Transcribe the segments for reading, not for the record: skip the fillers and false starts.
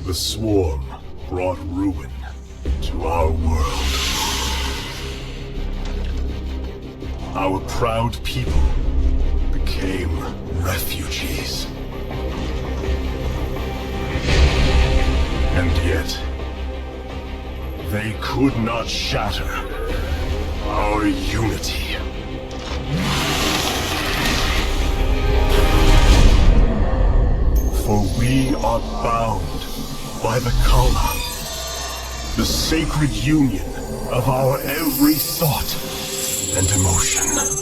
The Swarm brought ruin to our world. Our proud people became refugees. And yet, they could not shatter our unity. For we are bound by the Kala, the sacred union of our every thought and emotion.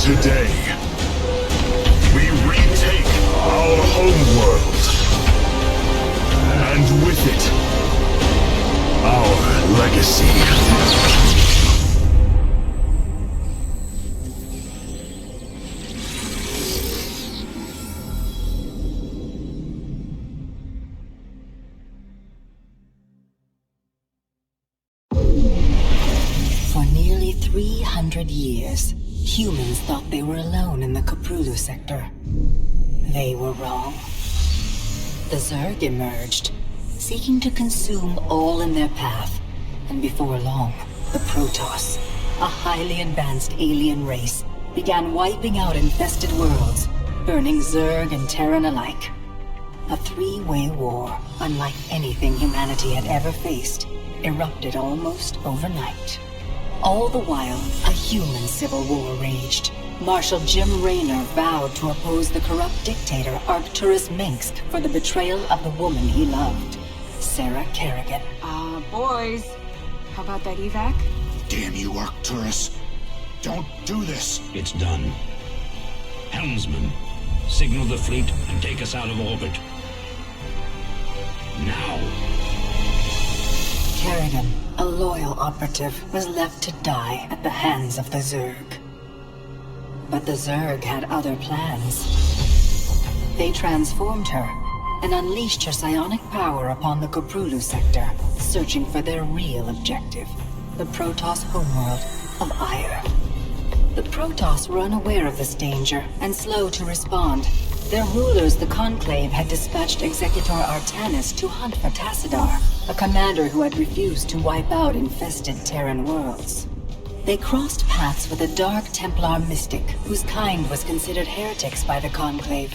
Today, we retake our homeworld, and with it, our legacy. For nearly 300 years, humans thought they were alone in the Koprulu sector. They were wrong. The Zerg emerged, seeking to consume all in their path, and before long, the Protoss, a highly advanced alien race, began wiping out infested worlds, burning Zerg and Terran alike. A three-way war, unlike anything humanity had ever faced, erupted almost overnight. All the while, a human civil war raged. Marshal Jim Raynor vowed to oppose the corrupt dictator Arcturus Mengsk for the betrayal of the woman he loved, Sarah Kerrigan. Boys, how about that evac? Damn you, Arcturus. Don't do this. It's done. Helmsman, signal the fleet and take us out of orbit. Now. Kerrigan, a loyal operative, was left to die at the hands of the Zerg. But the Zerg had other plans. They transformed her and unleashed her psionic power upon the Koprulu sector, searching for their real objective, the Protoss homeworld of Aiur. The Protoss were unaware of this danger and slow to respond. Their rulers, the Conclave, had dispatched Executor Artanis to hunt for Tassadar, a commander who had refused to wipe out infested Terran worlds. They crossed paths with a Dark Templar mystic, whose kind was considered heretics by the Conclave.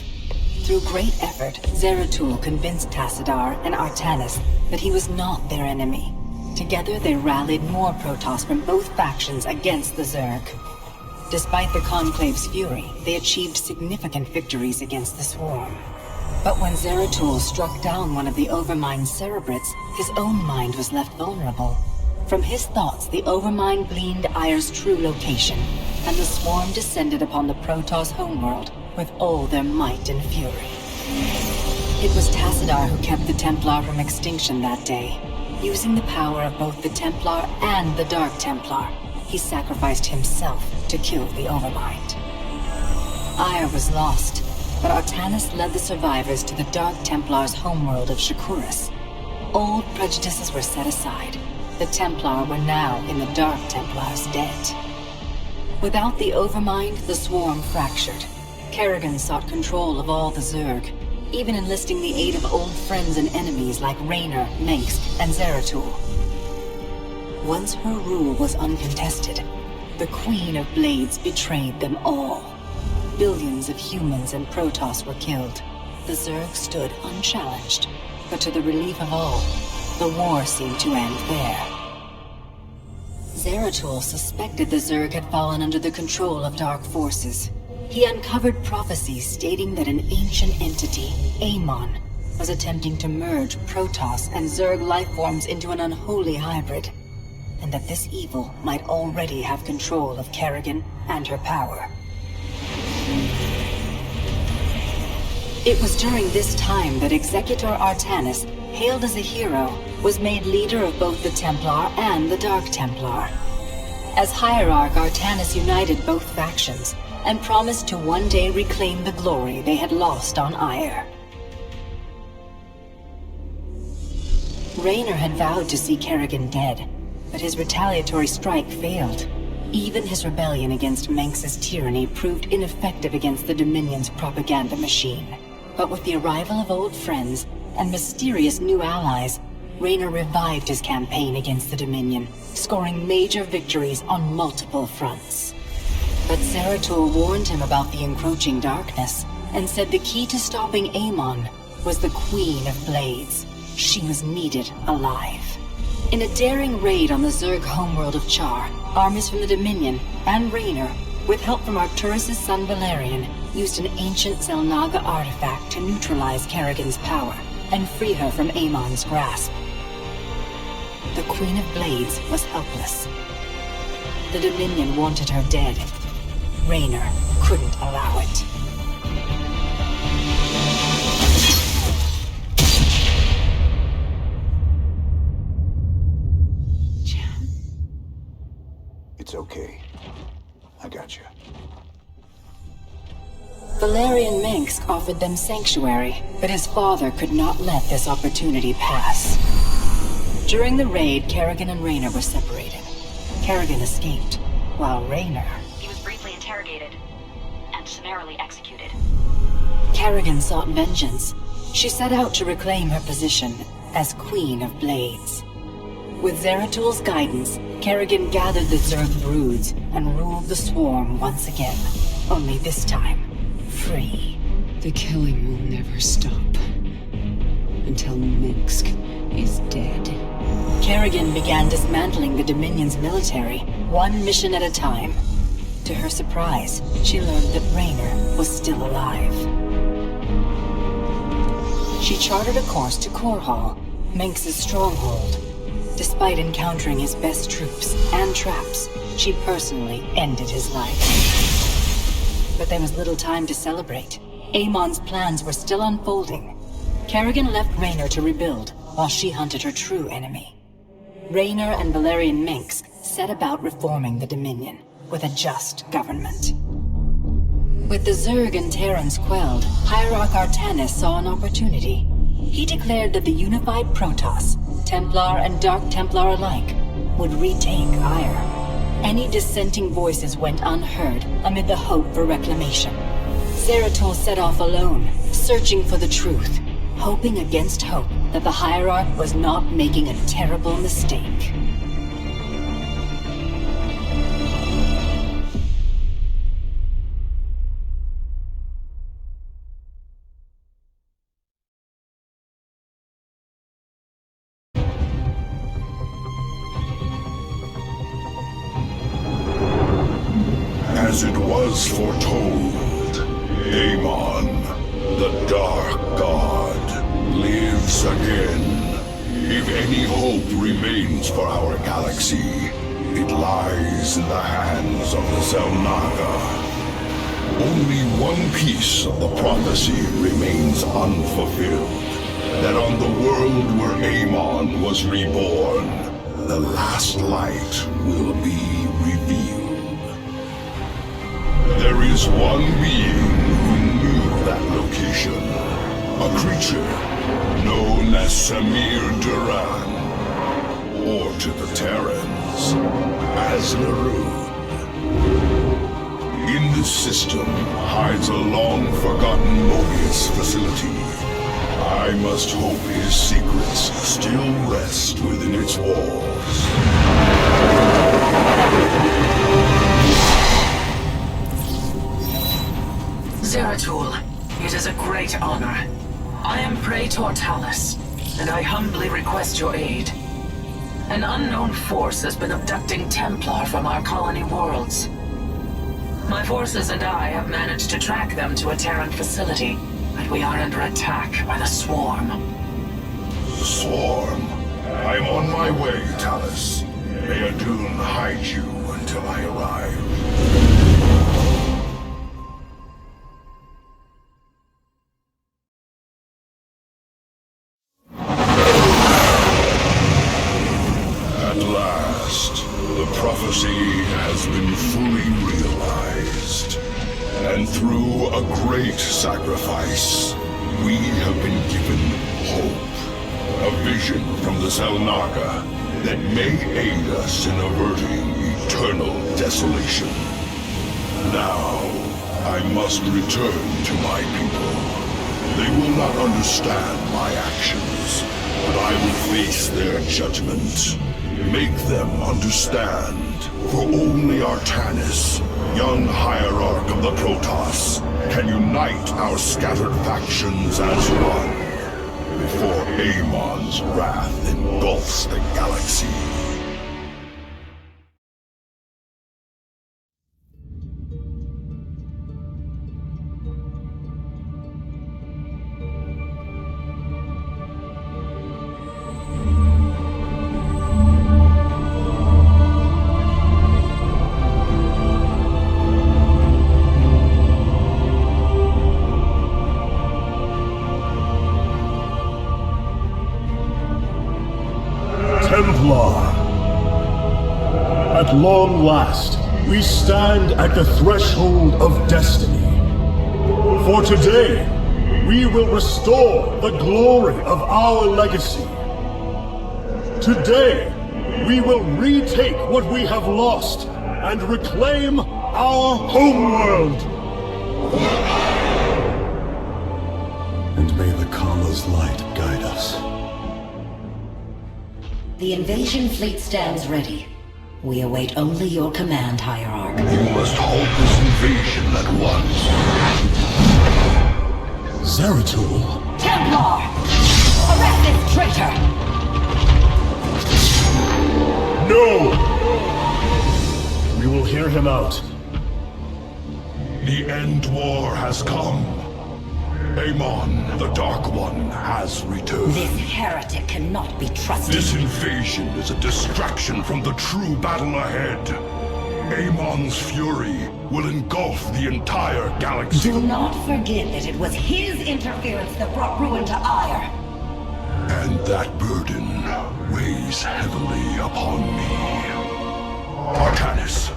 Through great effort, Zeratul convinced Tassadar and Artanis that he was not their enemy. Together they rallied more Protoss from both factions against the Zerg. Despite the Conclave's fury, they achieved significant victories against the Swarm. But when Zeratul struck down one of the Overmind Cerebrates, his own mind was left vulnerable. From his thoughts, the Overmind gleaned Aier's true location, and the Swarm descended upon the Protoss homeworld with all their might and fury. It was Tassadar who kept the Templar from extinction that day. Using the power of both the Templar and the Dark Templar, he sacrificed himself to kill the Overmind. Ire was lost, but Artanis led the survivors to the Dark Templar's homeworld of Shakuras. Old prejudices were set aside. The Templar were now in the Dark Templar's debt. Without the Overmind, the Swarm fractured. Kerrigan sought control of all the Zerg, even enlisting the aid of old friends and enemies like Raynor, Mengsk, and Zeratul. Once her rule was uncontested, the Queen of Blades betrayed them all. Billions of humans and Protoss were killed. The Zerg stood unchallenged, but to the relief of all, the war seemed to end there. Zeratul suspected the Zerg had fallen under the control of dark forces. He uncovered prophecies stating that an ancient entity, Amon, was attempting to merge Protoss and Zerg lifeforms into an unholy hybrid, and that this evil might already have control of Kerrigan and her power. It was during this time that Executor Artanis, hailed as a hero, was made leader of both the Templar and the Dark Templar. As Hierarch, Artanis united both factions, and promised to one day reclaim the glory they had lost on Ire. Raynor had vowed to see Kerrigan dead, but his retaliatory strike failed. Even his rebellion against Mengsk's tyranny proved ineffective against the Dominion's propaganda machine. But with the arrival of old friends and mysterious new allies, Raynor revived his campaign against the Dominion, scoring major victories on multiple fronts. But Zeratul warned him about the encroaching darkness, and said the key to stopping Amon was the Queen of Blades. She was needed alive. In a daring raid on the Zerg homeworld of Char, armies from the Dominion and Raynor, with help from Arcturus' son Valerian, used an ancient Xel'Naga artifact to neutralize Kerrigan's power and free her from Amon's grasp. The Queen of Blades was helpless. The Dominion wanted her dead. Raynor couldn't allow it. It's okay. I got you. Valerian Mengsk offered them sanctuary, but his father could not let this opportunity pass. During the raid, Kerrigan and Raynor were separated. Kerrigan escaped, while Raynor... He was briefly interrogated and summarily executed. Kerrigan sought vengeance. She set out to reclaim her position as Queen of Blades. With Zeratul's guidance, Kerrigan gathered the Zerg broods and ruled the Swarm once again. Only this time, free. The killing will never stop. Until Mengsk is dead. Kerrigan began dismantling the Dominion's military, one mission at a time. To her surprise, she learned that Raynor was still alive. She charted a course to Korhal, Mengsk's stronghold. Despite encountering his best troops and traps, she personally ended his life. But there was little time to celebrate. Amon's plans were still unfolding. Kerrigan left Raynor to rebuild, while she hunted her true enemy. Raynor and Valerian Mengsk set about reforming the Dominion, with a just government. With the Zerg and Terrans quelled, Hierarch Artanis saw an opportunity. He declared that the unified Protoss, Templar and Dark Templar alike, would retake Ire. Any dissenting voices went unheard amid the hope for reclamation. Zeratul set off alone, searching for the truth, hoping against hope that the Hierarch was not making a terrible mistake. As it was foretold, Amon, the Dark God, lives again. If any hope remains for our galaxy, it lies in the hands of the Xel'Naga. Only one piece of the prophecy remains unfulfilled. That on the world where Amon was reborn, the last light will be revealed. There is one being who knew that location. A creature known as Samir Duran, or to the Terrans, as Larun. In this system hides a long-forgotten Mobius facility. I must hope his secrets still rest within its walls. Zeratul, it is a great honor. I am Praetor Talus, and I humbly request your aid. An unknown force has been abducting Templar from our colony worlds. My forces and I have managed to track them to a Terran facility, but we are under attack by the Swarm. Swarm. I'm on my way, Talus. May Adun hide you until I arrive. At last, the prophecy has been fully realized. And through a great sacrifice, we have been given hope. A vision from the Xel'Naga that may aid us in averting eternal desolation. Now, I must return to my people. They will not understand my actions, but I will face their judgment. Make them understand, for only Artanis, young hierarch of the Protoss, can unite our scattered factions as one, before Amon's wrath engulfs the galaxy. Templar. At long last, we stand at the threshold of destiny. For today, we will restore the glory of our legacy. Today, we will retake what we have lost and reclaim our homeworld. And may the Kama's light guide us. The invasion fleet stands ready. We await only your command, Hierarch. You must halt this invasion at once. Zeratul? Templar! Arrest this traitor! No! We will hear him out. The End War has come. Amon, the Dark One, has returned. This heretic cannot be trusted. This invasion is a distraction from the true battle ahead. Amon's fury will engulf the entire galaxy. Do not forget that it was his interference that brought ruin to Ire. And that burden weighs heavily upon me. Artanis,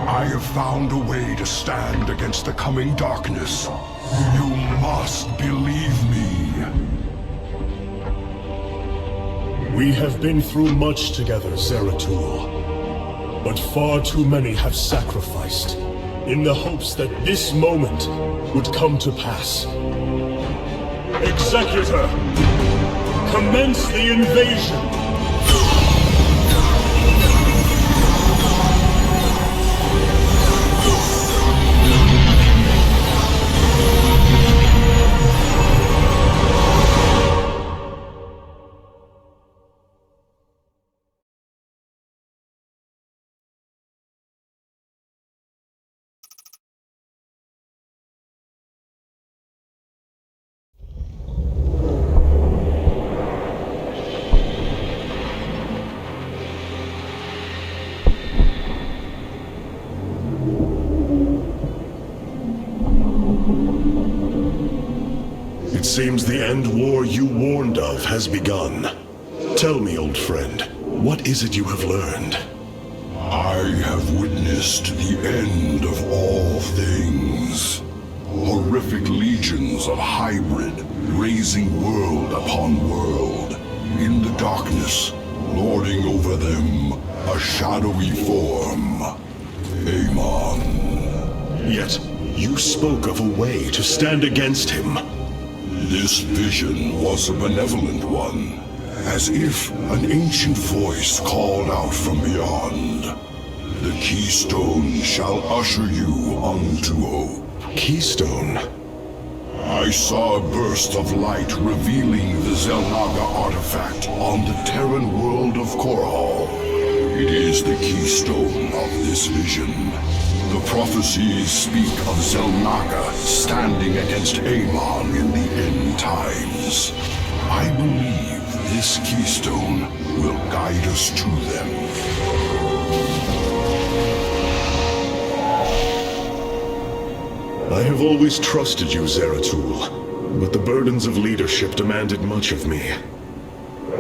I have found a way to stand against the coming darkness. You must believe me. We have been through much together, Zeratul. But far too many have sacrificed, in the hopes that this moment would come to pass. Executor! Commence the invasion! It seems the end war you warned of has begun. Tell me, old friend, what is it you have learned? I have witnessed the end of all things. Horrific legions of hybrid, raising world upon world. In the darkness, lording over them, a shadowy form. Amon. Yet, you spoke of a way to stand against him. This vision was a benevolent one, as if an ancient voice called out from beyond. The Keystone shall usher you unto hope. Keystone? I saw a burst of light revealing the Xel'Naga artifact on the Terran world of Korhal. It is the keystone of this vision. The prophecies speak of Xel'Naga standing against Amon in the end times. I believe this keystone will guide us to them. I have always trusted you, Zeratul, but the burdens of leadership demanded much of me.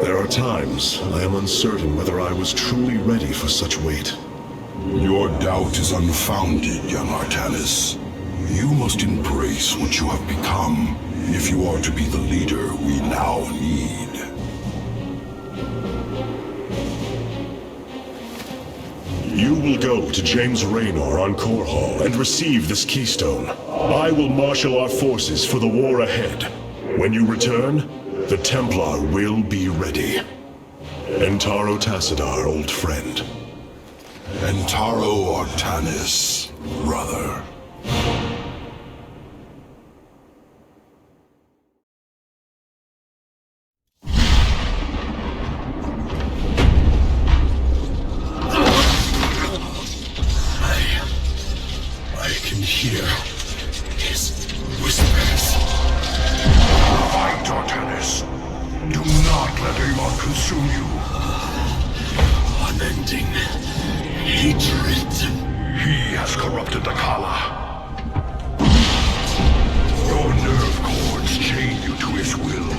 There are times I am uncertain whether I was truly ready for such weight. Your doubt is unfounded, young Artanis. You must embrace what you have become if you are to be the leader we now need. You will go to James Raynor on Korhal and receive this keystone. I will marshal our forces for the war ahead. When you return, the Templar will be ready. Entaro Tassadar, old friend. Entaro Artanis, brother. I can hear his whispers. Fight, Artanis. Do not let Amon consume you. Unending hatred. He has corrupted the Kala. Your nerve cords chain you to his will.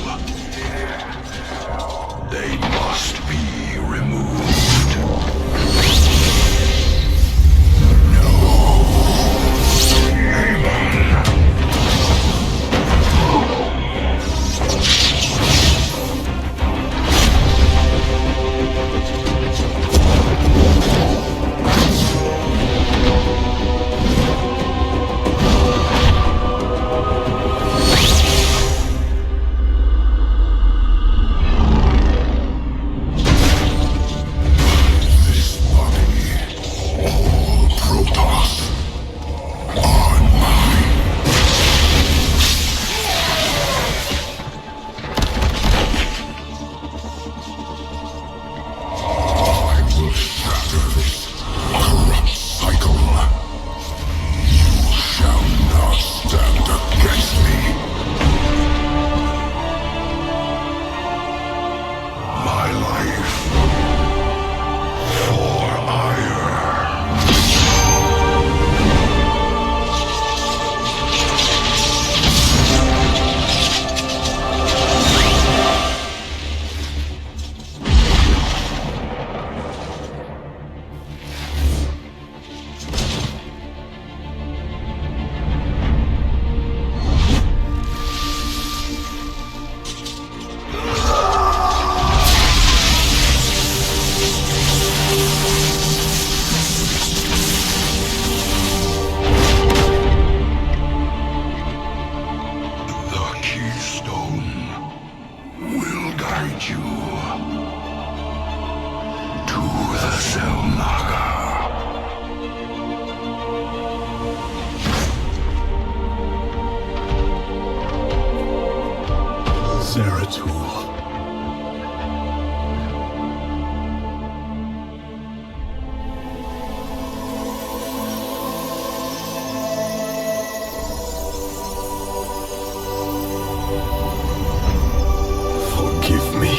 They must be removed. Zeratul. Forgive me.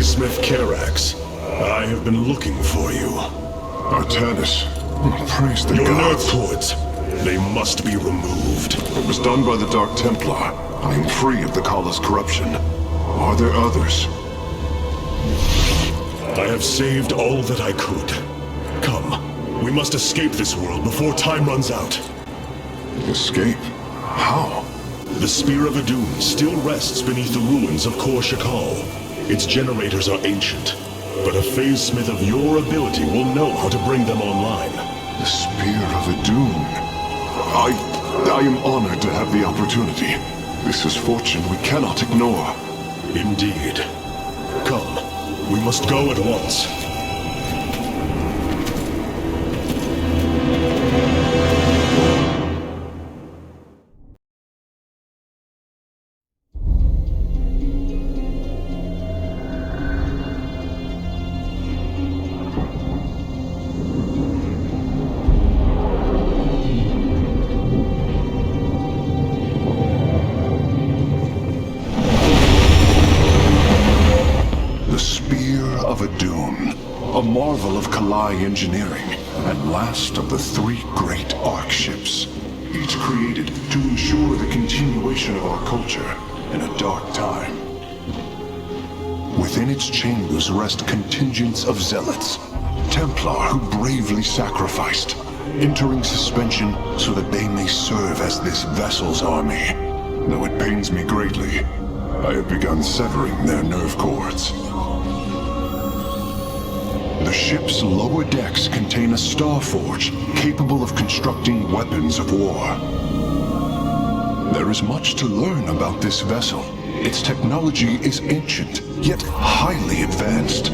Phasmith Karax. I have been looking for you. Artanis, praise the Your gods. nerve cords. They must be removed. It was done by the Dark Templar. I am free of the Kala's corruption. Are there others? I have saved all that I could. Come, we must escape this world before time runs out. Escape? How? The Spear of Adun still rests beneath the ruins of Kor Shakal. Its generators are ancient, but a Phasmith of your ability will know how to bring them online. The Spear of Adun. I am honored to have the opportunity. This is fortune we cannot ignore. Indeed. Come, we must go at once. Marvel of Kalai engineering, and last of the 3 great Ark ships, each created to ensure the continuation of our culture in a dark time. Within its chambers rest contingents of zealots, Templar who bravely sacrificed, entering suspension so that they may serve as this vessel's army. Though it pains me greatly, I have begun severing their nerve cords. The ship's lower decks contain a Starforge capable of constructing weapons of war. There is much to learn about this vessel. Its technology is ancient, yet highly advanced.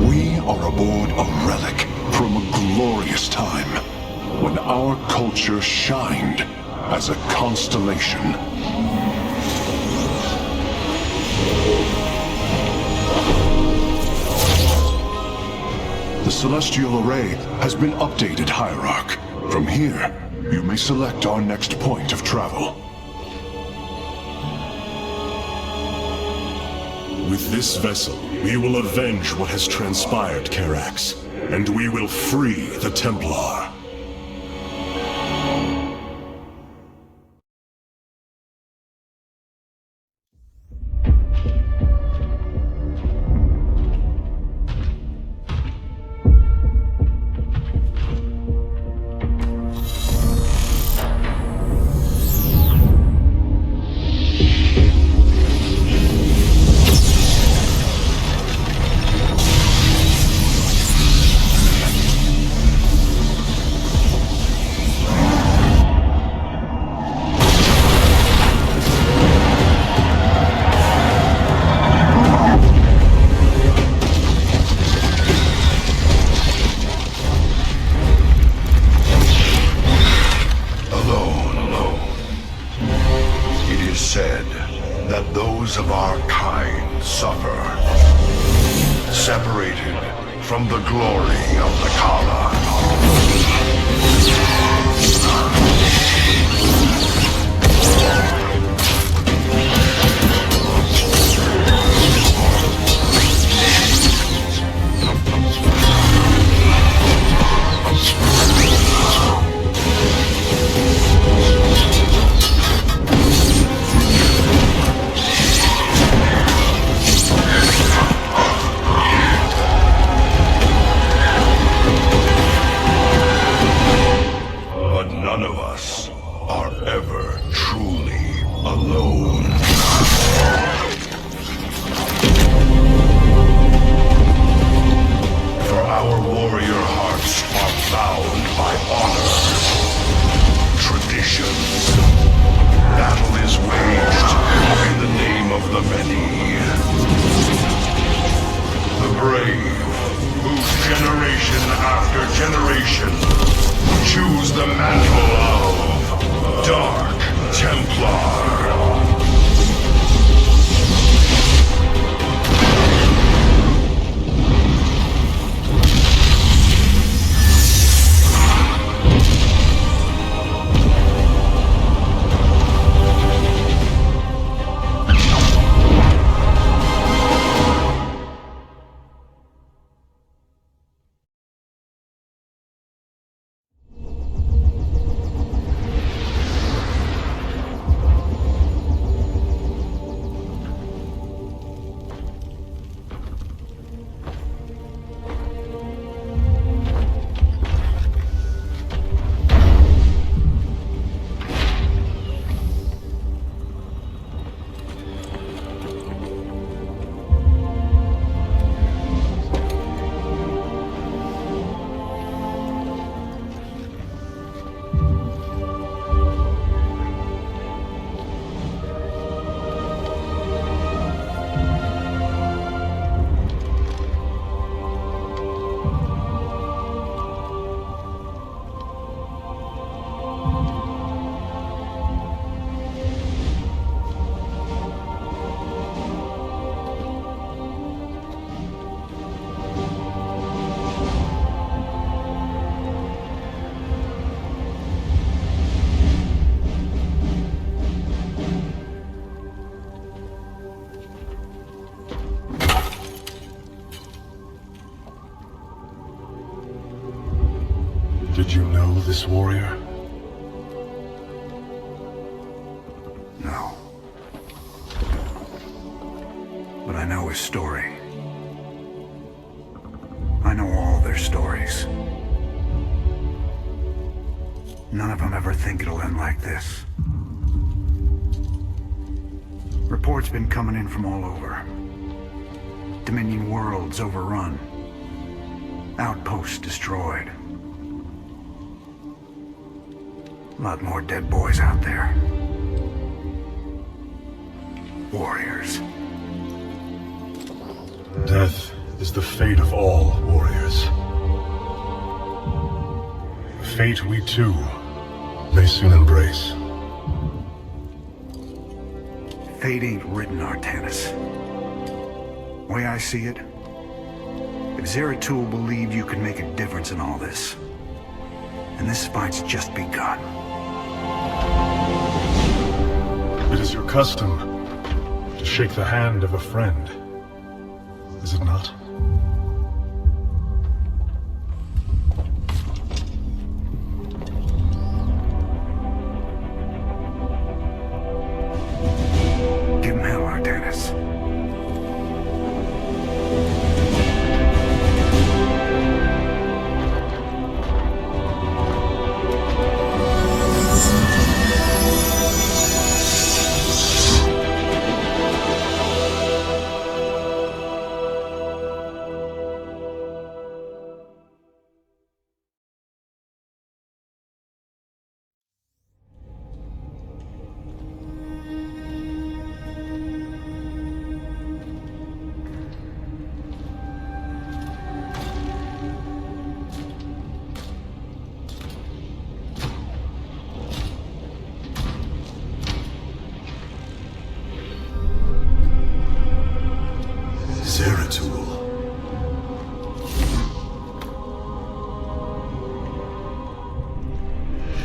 We are aboard a relic from a glorious time, when our culture shined as a constellation. The Celestial Array has been updated, Hierarch. From here, you may select our next point of travel. With this vessel, we will avenge what has transpired, Karax, and we will free the Templar. Of our kind suffer, separated from the glory of the Kala. this warrior? No. But I know his story. I know all their stories. None of them ever think it'll end like this. Reports been coming in from all over. Dominion worlds overrun. Outposts destroyed. A lot more dead boys out there. Warriors. Death is the fate of all warriors. A fate we too may soon embrace. Fate ain't written, Artanis. Way I see it, if Zeratul believed you could make a difference in all this, and this fight's just begun. It is your custom to shake the hand of a friend, is it not? Give him hell, Artanis. Zeratul.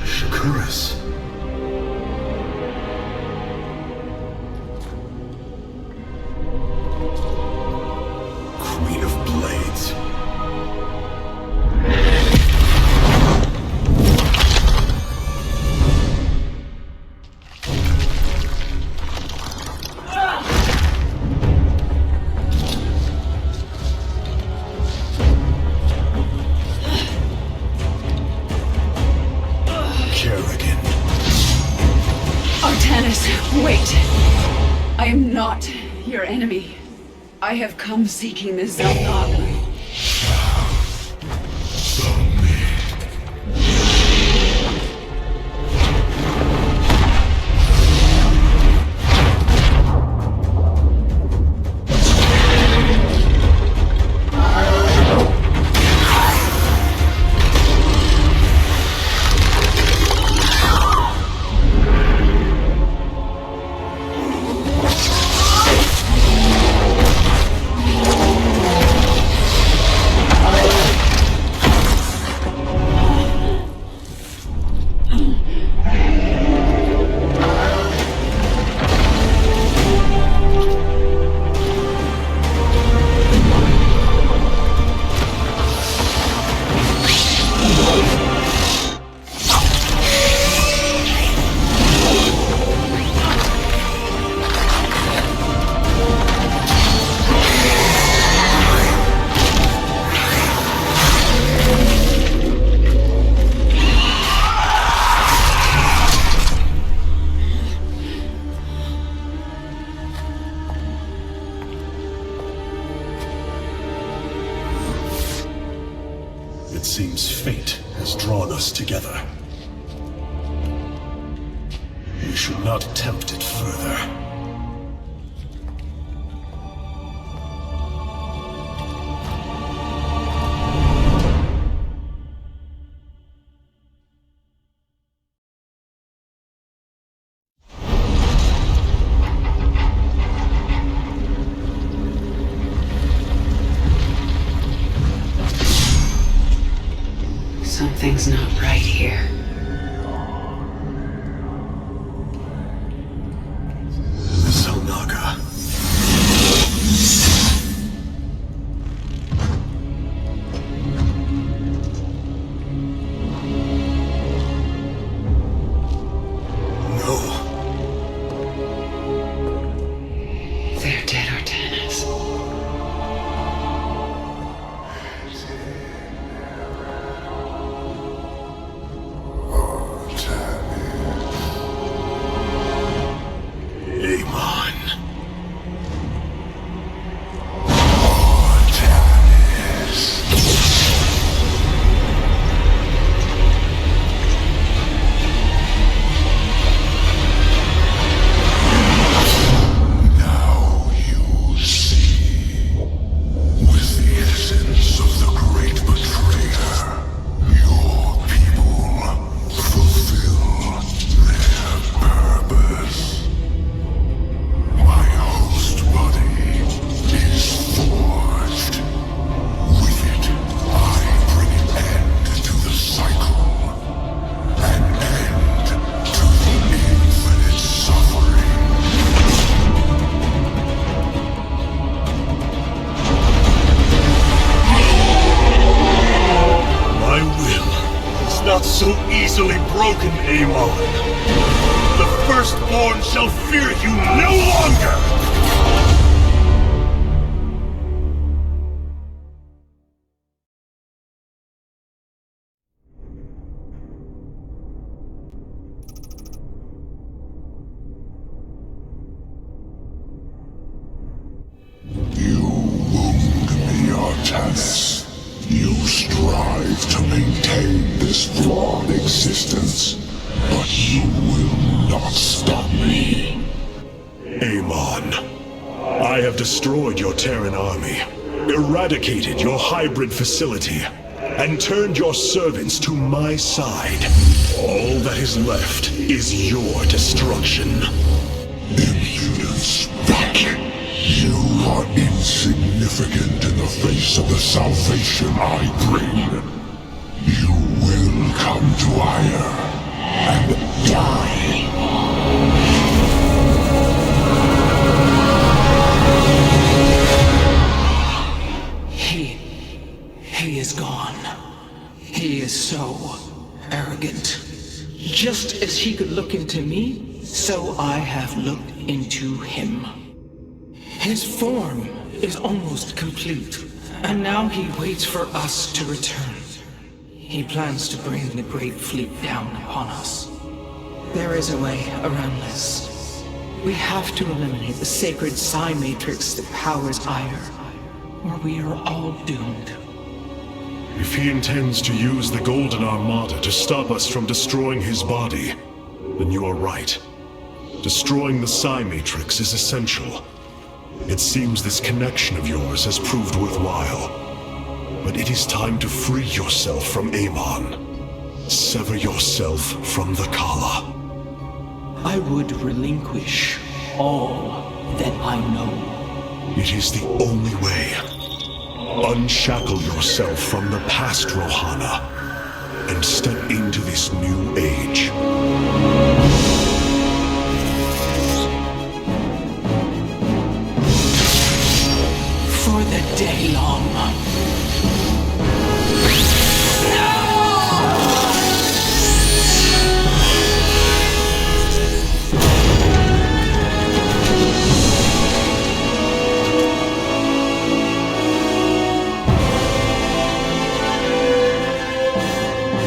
Shakuras. Queen of Blades. Artanis, wait! I am not your enemy. I have come seeking the Zelnok. It seems fate has drawn us together. We should not tempt it further. Something's not right here. The Xel'Naga. easily broken, Amon. The Firstborn shall fear you no longer! You strive to maintain this flawed existence, but you will not stop me. Amon, I have destroyed your Terran army, eradicated your hybrid facility, and turned your servants to my side. All that is left is your destruction. Impudence, Vuk. You are insignificant in the face of the salvation I bring. You will come to Ire and die. He is gone. He is so arrogant. Just as he could look into me, so I have looked into him. His form is almost complete, and now he waits for us to return. He plans to bring the Great Fleet down upon us. There is a way around this. We have to eliminate the sacred Psi Matrix that powers Ire, or we are all doomed. If he intends to use the Golden Armada to stop us from destroying his body, then you are right. Destroying the Psi Matrix is essential. It seems this connection of yours has proved worthwhile. But it is time to free yourself from Amon. Sever yourself from the Khala. I would relinquish all that I know. It is the only way. Unshackle yourself from the past, Rohana, and step into this new age. For the day long.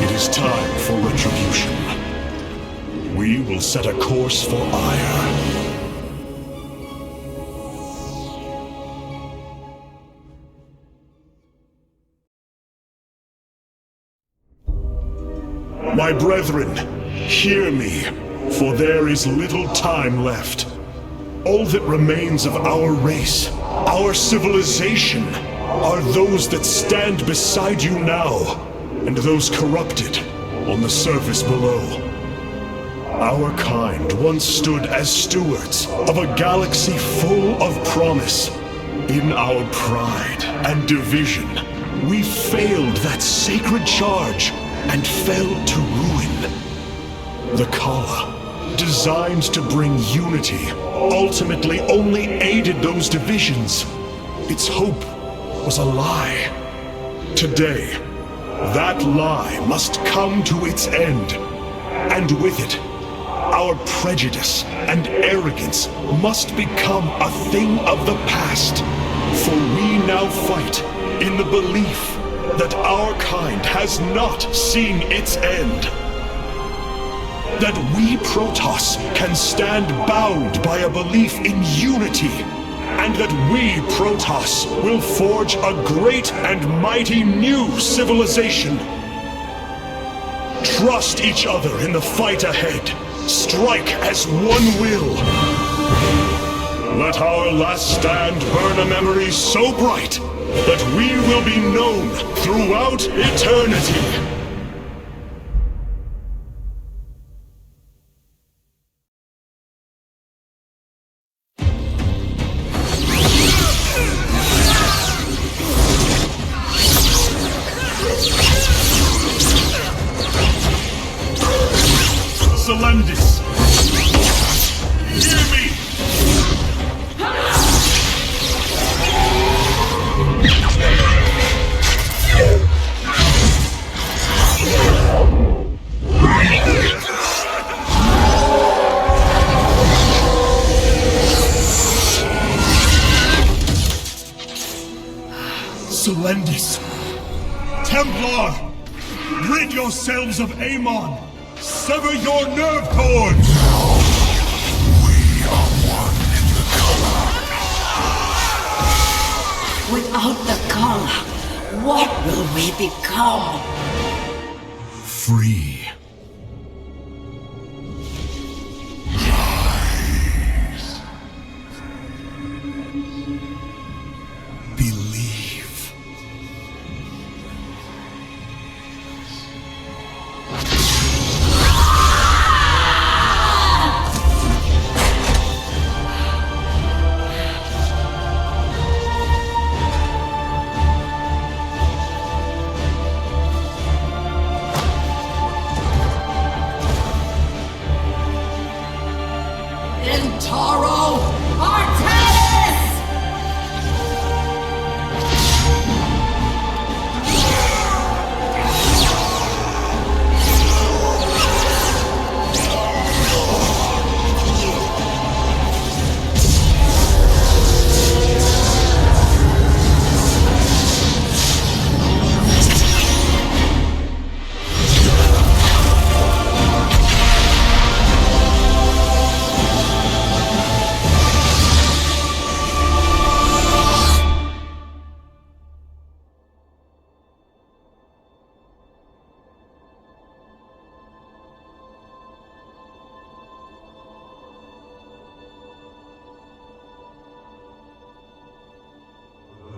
It is time for retribution. We will set a course for Ire. My brethren, hear me, for there is little time left. All that remains of our race, our civilization, are those that stand beside you now, and those corrupted on the surface below. Our kind once stood as stewards of a galaxy full of promise. In our pride and division, we failed that sacred charge and fell to ruin. The Khala, designed to bring unity, ultimately only aided those divisions. Its hope was a lie. Today, that lie must come to its end. And with it, our prejudice and arrogance must become a thing of the past. For we now fight in the belief that our kind has not seen its end. That we Protoss can stand bound by a belief in unity, and that we Protoss will forge a great and mighty new civilization. Trust each other in the fight ahead. Strike as one will. Let our last stand burn a memory so bright that we will be known throughout eternity. Selendis! Hear me! Selendis! Templar! Rid yourselves of Amon! Sever your nerve cords! We are one in the color. Without the color, what will we become? Free. Rise. Believe. Intaro Artanis!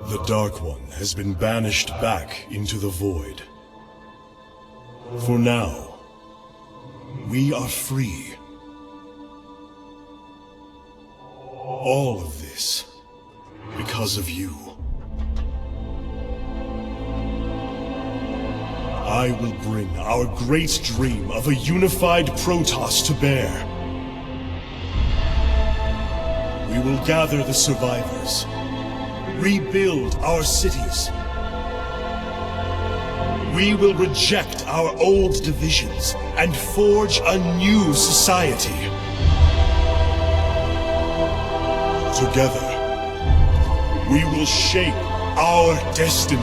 The Dark One has been banished back into the Void. For now, we are free. All of this because of you. I will bring our great dream of a unified Protoss to bear. We will gather the survivors, rebuild our cities. We will reject our old divisions and forge a new society. Together, we will shape our destiny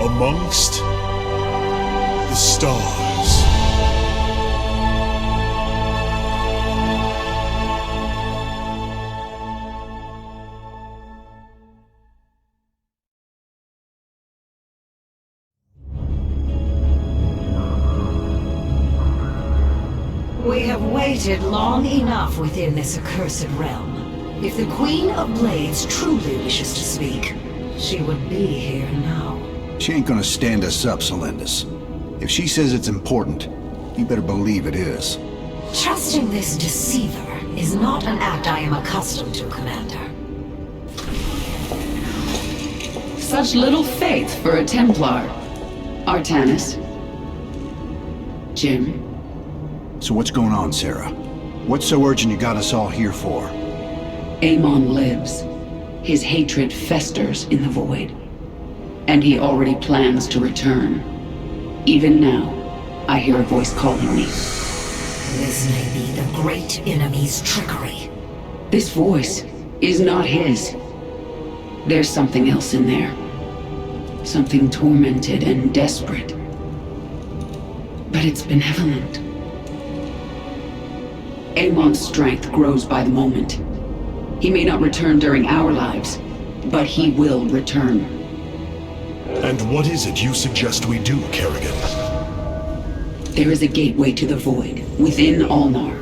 amongst the stars. We have waited long enough within this accursed realm. If the Queen of Blades truly wishes to speak, she would be here now. She ain't gonna stand us up, Selendis. If she says it's important, you better believe it is. Trusting this deceiver is not an act I am accustomed to, Commander. Such little faith for a Templar. Artanis. Jim. So what's going on, Sarah? What's so urgent you got us all here for? Amon lives. His hatred festers in the Void. And he already plans to return. Even now, I hear a voice calling me. This may be the great enemy's trickery. This voice is not his. There's something else in there. Something tormented and desperate. But it's benevolent. Amon's strength grows by the moment. He may not return during our lives, but he will return. And what is it you suggest we do, Kerrigan? There is a gateway to the Void, within Ulnar.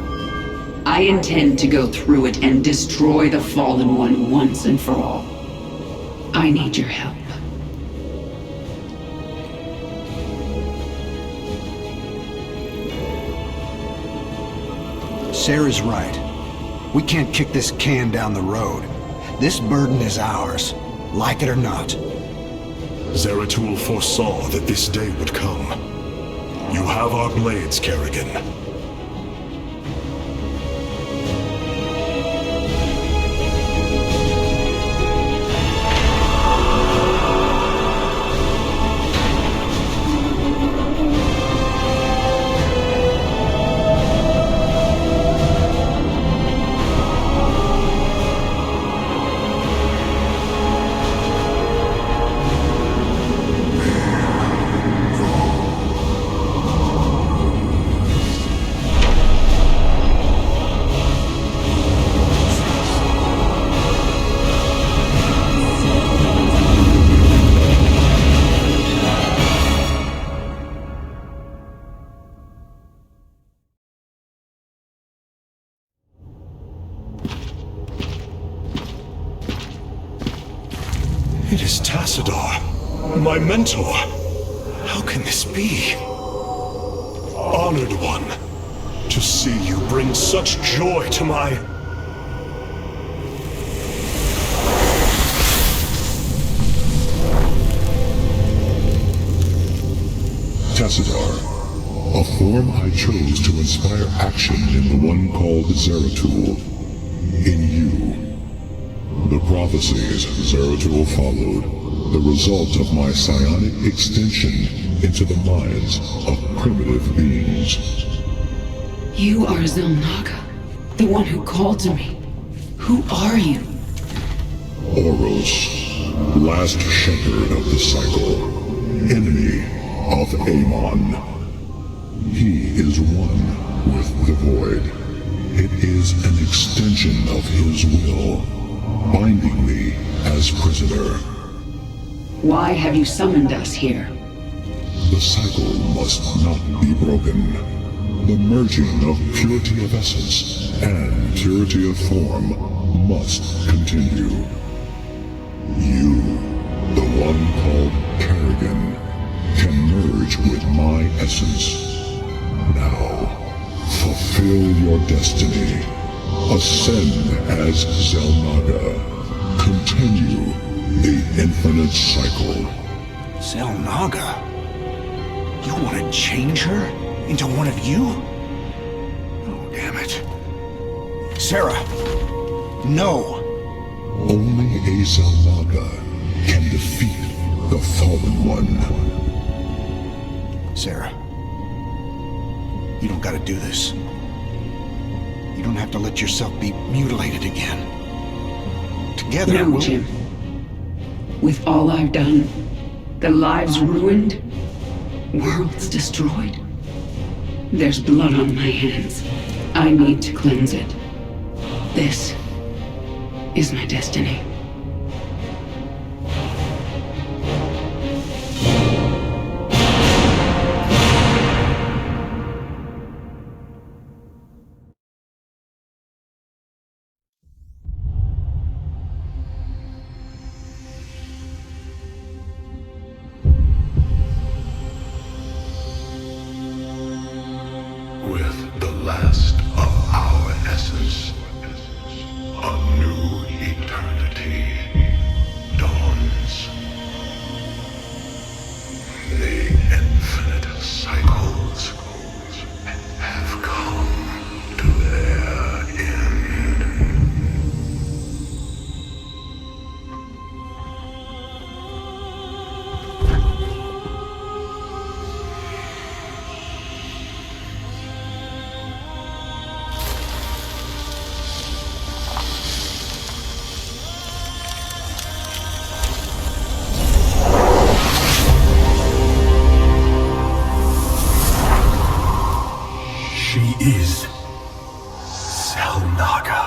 I intend to go through it and destroy the Fallen One once and for all. I need your help. Sarah's right. We can't kick this can down the road. This burden is ours, like it or not. Zeratul foresaw that this day would come. You have our blades, Kerrigan. It is Tassadar, my mentor. How can this be? Honored one, to see you bring such joy to my... Tassadar, a form I chose to inspire action in the one called Zeratul. In you. The prophecies Zeratul followed, the result of my psionic extension into the minds of primitive beings. You are Xel'Naga, the one who called to me. Who are you? Oros, last shepherd of the cycle, enemy of Amon. He is one with the Void. It is an extension of his will, binding me as prisoner. Why have you summoned us here? The cycle must not be broken. The merging of purity of essence and purity of form must continue. You, the one called Kerrigan, can merge with my essence. Now, fulfill your destiny. Ascend as Xel'Naga. Continue the infinite cycle. Xel'Naga? You want to change her into one of you? Oh, damn it. Sarah! No! Only a Xel'Naga can defeat the Fallen One. Sarah. You don't gotta do this. You don't have to let yourself be mutilated again. Together, No, we'll... Jim. With all I've done, the lives ruined, worlds destroyed, there's blood on my hands. I need to cleanse it. This is my destiny. With the last of our essence, a new eternity dawns. The infinite cycles have come to their end. She is Xel'Naga.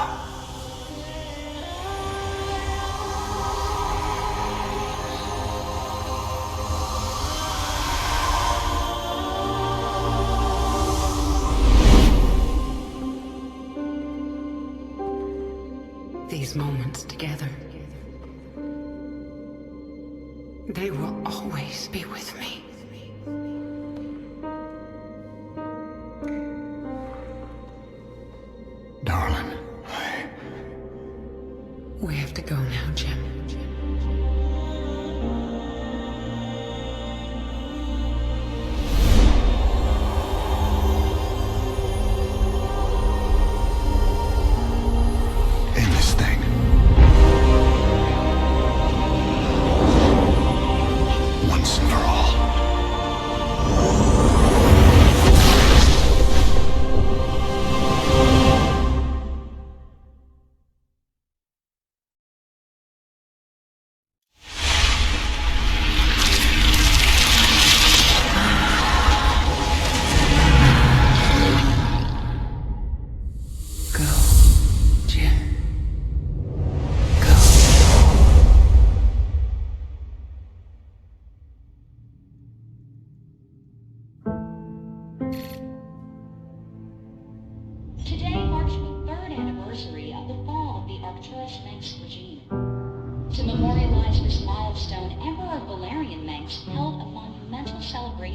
These moments together, they will always be with me. Darling. We have to go now, Jim.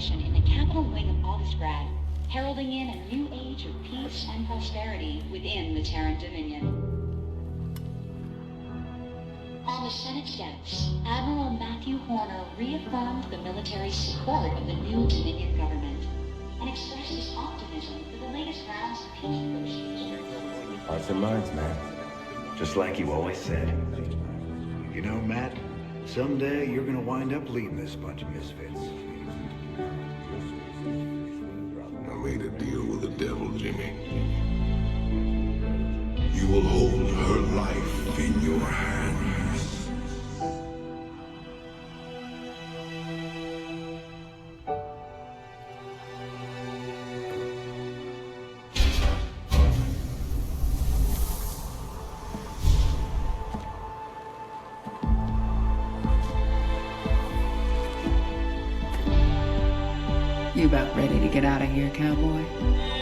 proclamation in the Capitol wing of Augustgrad, heralding in a new age of peace and prosperity within the Terran Dominion. On the Senate steps, Admiral Matthew Horner reaffirmed the military's support of the new Dominion government and expressed his optimism for the latest rounds of peace negotiations. Hearts and minds, man. Just like you always said. You know, Matt, someday you're gonna wind up leading this bunch of misfits. I made a deal with the devil, Jimmy. You will hold her life in your hands. You about ready to get out of here, cowboy?